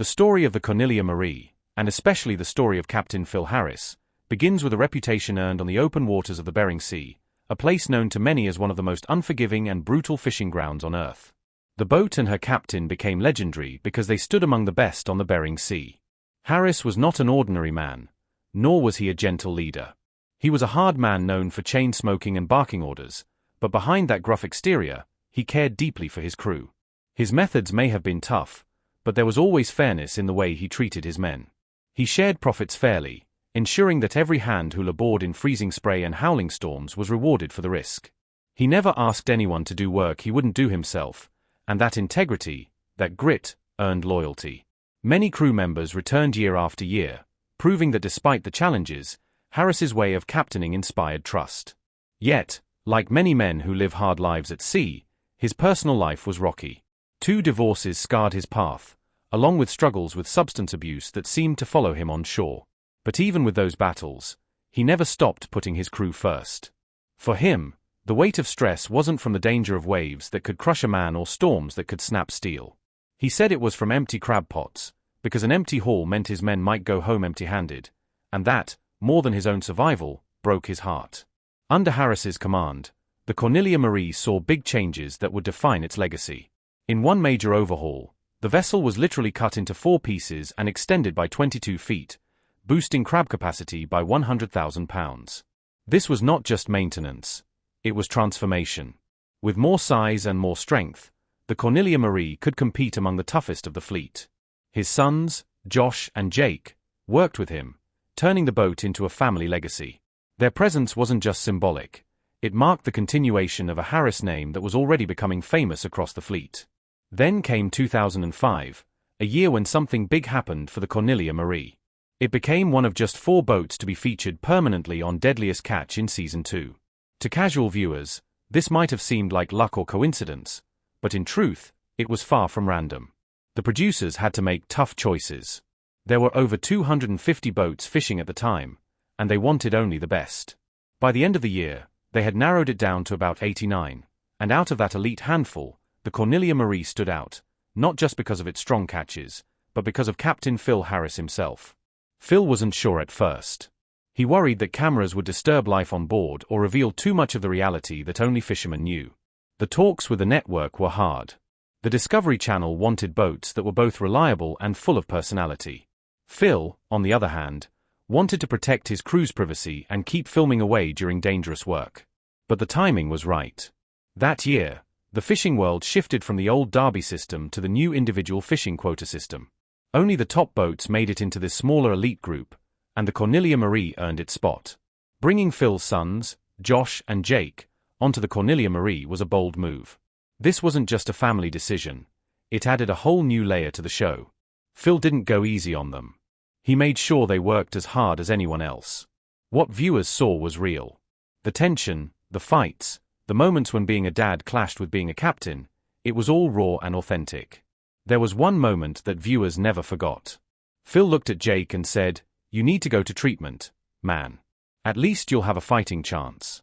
The story of the Cornelia Marie, and especially the story of Captain Phil Harris, begins with a reputation earned on the open waters of the Bering Sea, a place known to many as one of the most unforgiving and brutal fishing grounds on Earth. The boat and her captain became legendary because they stood among the best on the Bering Sea. Harris was not an ordinary man, nor was he a gentle leader. He was a hard man known for chain smoking and barking orders, but behind that gruff exterior, he cared deeply for his crew. His methods may have been tough, but there was always fairness in the way he treated his men. He shared profits fairly, ensuring that every hand who labored in freezing spray and howling storms was rewarded for the risk. He never asked anyone to do work he wouldn't do himself, and that integrity, that grit, earned loyalty. Many crew members returned year after year, proving that despite the challenges, Harris's way of captaining inspired trust. Yet, like many men who live hard lives at sea, his personal life was rocky. 2 divorces scarred his path, along with struggles with substance abuse that seemed to follow him on shore. But even with those battles, he never stopped putting his crew first. For him, the weight of stress wasn't from the danger of waves that could crush a man or storms that could snap steel. He said it was from empty crab pots, because an empty haul meant his men might go home empty-handed, and that, more than his own survival, broke his heart. Under Harris's command, the Cornelia Marie saw big changes that would define its legacy. In one major overhaul, the vessel was literally cut into 4 pieces and extended by 22 feet, boosting crab capacity by 100,000 pounds. This was not just maintenance, it was transformation. With more size and more strength, the Cornelia Marie could compete among the toughest of the fleet. His sons, Josh and Jake, worked with him, turning the boat into a family legacy. Their presence wasn't just symbolic, it marked the continuation of a Harris name that was already becoming famous across the fleet. Then came 2005, a year when something big happened for the Cornelia Marie. It became one of just 4 boats to be featured permanently on Deadliest Catch in Season 2. To casual viewers, this might have seemed like luck or coincidence, but in truth, it was far from random. The producers had to make tough choices. There were over 250 boats fishing at the time, and they wanted only the best. By the end of the year, they had narrowed it down to about 89, and out of that elite handful, the Cornelia Marie stood out, not just because of its strong catches, but because of Captain Phil Harris himself. Phil wasn't sure at first. He worried that cameras would disturb life on board or reveal too much of the reality that only fishermen knew. The talks with the network were hard. The Discovery Channel wanted boats that were both reliable and full of personality. Phil, on the other hand, wanted to protect his crew's privacy and keep filming away during dangerous work. But the timing was right. That year, the fishing world shifted from the old Derby system to the new individual fishing quota system. Only the top boats made it into this smaller elite group, and the Cornelia Marie earned its spot. Bringing Phil's sons, Josh and Jake, onto the Cornelia Marie was a bold move. This wasn't just a family decision, it added a whole new layer to the show. Phil didn't go easy on them. He made sure they worked as hard as anyone else. What viewers saw was real. The tension, the fights, the moments when being a dad clashed with being a captain, it was all raw and authentic. There was one moment that viewers never forgot. Phil looked at Jake and said, "You need to go to treatment, man. At least you'll have a fighting chance."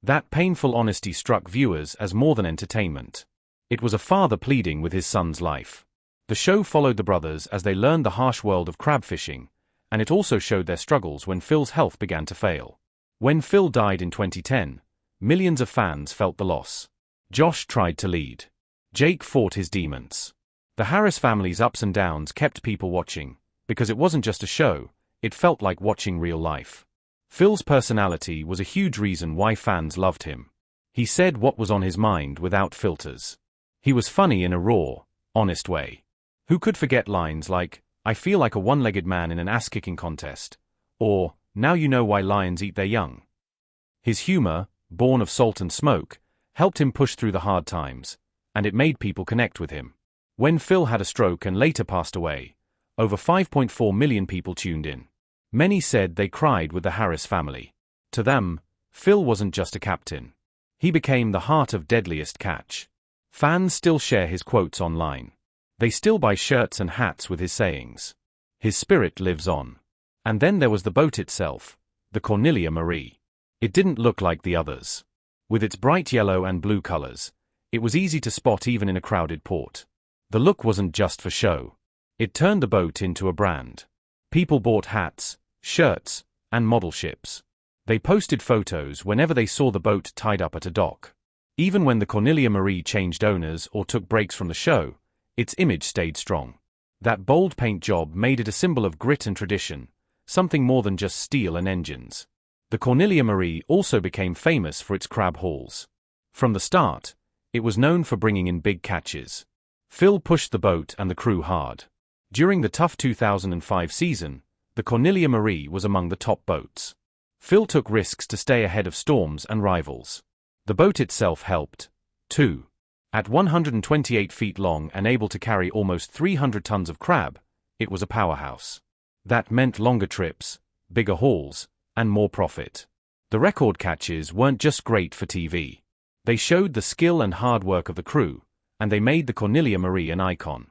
That painful honesty struck viewers as more than entertainment. It was a father pleading with his son's life. The show followed the brothers as they learned the harsh world of crab fishing, and it also showed their struggles when Phil's health began to fail. When Phil died in 2010, millions of fans felt the loss. Josh tried to lead. Jake fought his demons. The Harris family's ups and downs kept people watching, because it wasn't just a show, it felt like watching real life. Phil's personality was a huge reason why fans loved him. He said what was on his mind without filters. He was funny in a raw, honest way. Who could forget lines like, "I feel like a one-legged man in an ass-kicking contest," or, "Now you know why lions eat their young." His humor, born of salt and smoke, helped him push through the hard times, and it made people connect with him. When Phil had a stroke and later passed away, over 5.4 million people tuned in. Many said they cried with the Harris family. To them, Phil wasn't just a captain. He became the heart of Deadliest Catch. Fans still share his quotes online. They still buy shirts and hats with his sayings. His spirit lives on. And then there was the boat itself, the Cornelia Marie. It didn't look like the others. With its bright yellow and blue colors, it was easy to spot even in a crowded port. The look wasn't just for show. It turned the boat into a brand. People bought hats, shirts, and model ships. They posted photos whenever they saw the boat tied up at a dock. Even when the Cornelia Marie changed owners or took breaks from the show, its image stayed strong. That bold paint job made it a symbol of grit and tradition, something more than just steel and engines. The Cornelia Marie also became famous for its crab hauls. From the start, it was known for bringing in big catches. Phil pushed the boat and the crew hard. During the tough 2005 season, the Cornelia Marie was among the top boats. Phil took risks to stay ahead of storms and rivals. The boat itself helped, too. At 128 feet long and able to carry almost 300 tons of crab, it was a powerhouse. That meant longer trips, bigger hauls, and more profit. The record catches weren't just great for TV. They showed the skill and hard work of the crew, and they made the Cornelia Marie an icon.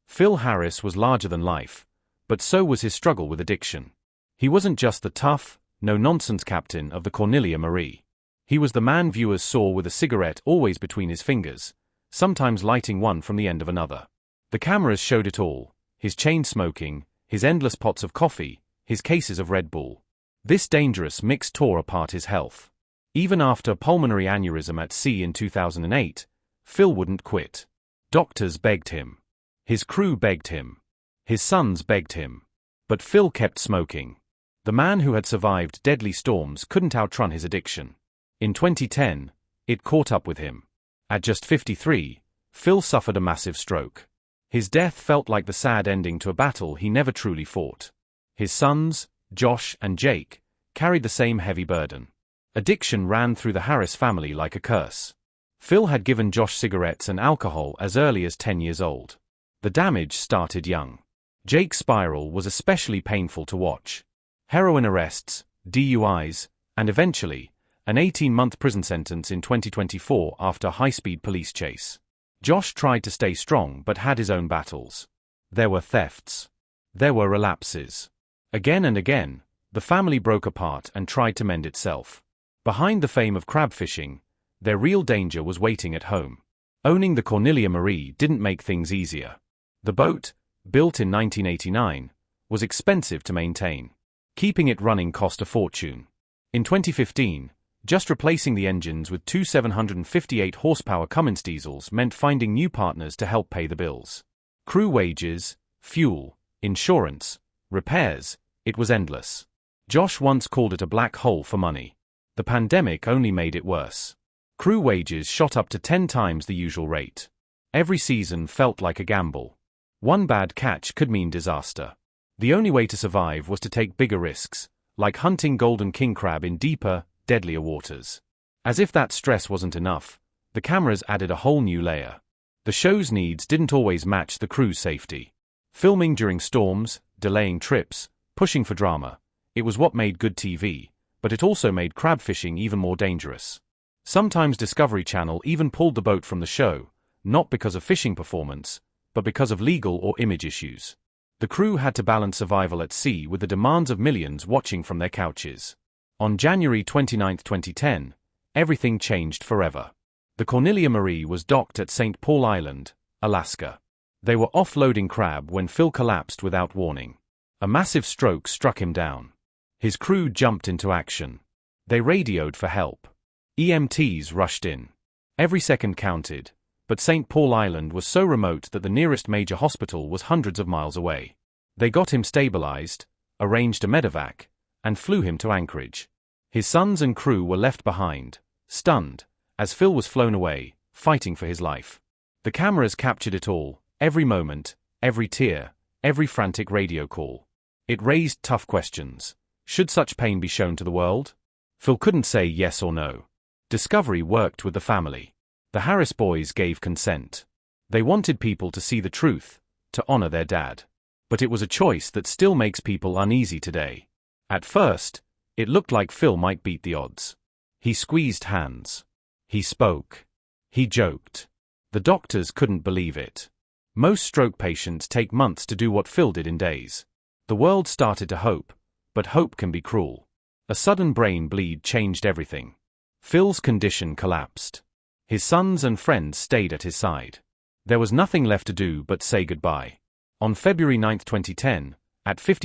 Phil Harris was larger than life, but so was his struggle with addiction. He wasn't just the tough, no-nonsense captain of the Cornelia Marie. He was the man viewers saw with a cigarette always between his fingers, sometimes lighting one from the end of another. The cameras showed it all: his chain smoking, his endless pots of coffee, his cases of Red Bull. This dangerous mix tore apart his health. Even after pulmonary aneurysm at sea in 2008, Phil wouldn't quit. Doctors begged him. His crew begged him. His sons begged him. But Phil kept smoking. The man who had survived deadly storms couldn't outrun his addiction. In 2010, it caught up with him. At just 53, Phil suffered a massive stroke. His death felt like the sad ending to a battle he never truly fought. His sons, Josh and Jake, carried the same heavy burden. Addiction ran through the Harris family like a curse. Phil had given Josh cigarettes and alcohol as early as 10 years old. The damage started young. Jake's spiral was especially painful to watch. Heroin arrests, DUIs, and eventually, an 18-month prison sentence in 2024 after a high-speed police chase. Josh tried to stay strong but had his own battles. There were thefts. There were relapses. Again and again, the family broke apart and tried to mend itself. Behind the fame of crab fishing, their real danger was waiting at home. Owning the Cornelia Marie didn't make things easier. The boat, built in 1989, was expensive to maintain. Keeping it running cost a fortune. In 2015, just replacing the engines with two 758 horsepower Cummins diesels meant finding new partners to help pay the bills. Crew wages, fuel, insurance, repairs, it was endless. Josh once called it a black hole for money. The pandemic only made it worse. Crew wages shot up to 10 times the usual rate. Every season felt like a gamble. One bad catch could mean disaster. The only way to survive was to take bigger risks, like hunting golden king crab in deeper, deadlier waters. As if that stress wasn't enough, the cameras added a whole new layer. The show's needs didn't always match the crew's safety. Filming during storms, delaying trips, pushing for drama, it was what made good TV, but it also made crab fishing even more dangerous. Sometimes Discovery Channel even pulled the boat from the show, not because of fishing performance, but because of legal or image issues. The crew had to balance survival at sea with the demands of millions watching from their couches. On January 29, 2010, everything changed forever. The Cornelia Marie was docked at St. Paul Island, Alaska. They were offloading crab when Phil collapsed without warning. A massive stroke struck him down. His crew jumped into action. They radioed for help. EMTs rushed in. Every second counted, but St. Paul Island was so remote that the nearest major hospital was hundreds of miles away. They got him stabilized, arranged a medevac, and flew him to Anchorage. His sons and crew were left behind, stunned, as Phil was flown away, fighting for his life. The cameras captured it all, every moment, every tear, every frantic radio call. It raised tough questions. Should such pain be shown to the world? Phil couldn't say yes or no. Discovery worked with the family. The Harris boys gave consent. They wanted people to see the truth, to honor their dad. But it was a choice that still makes people uneasy today. At first, it looked like Phil might beat the odds. He squeezed hands. He spoke. He joked. The doctors couldn't believe it. Most stroke patients take months to do what Phil did in days. The world started to hope, but hope can be cruel. A sudden brain bleed changed everything. Phil's condition collapsed. His sons and friends stayed at his side. There was nothing left to do but say goodbye. On February 9, 2010, at 50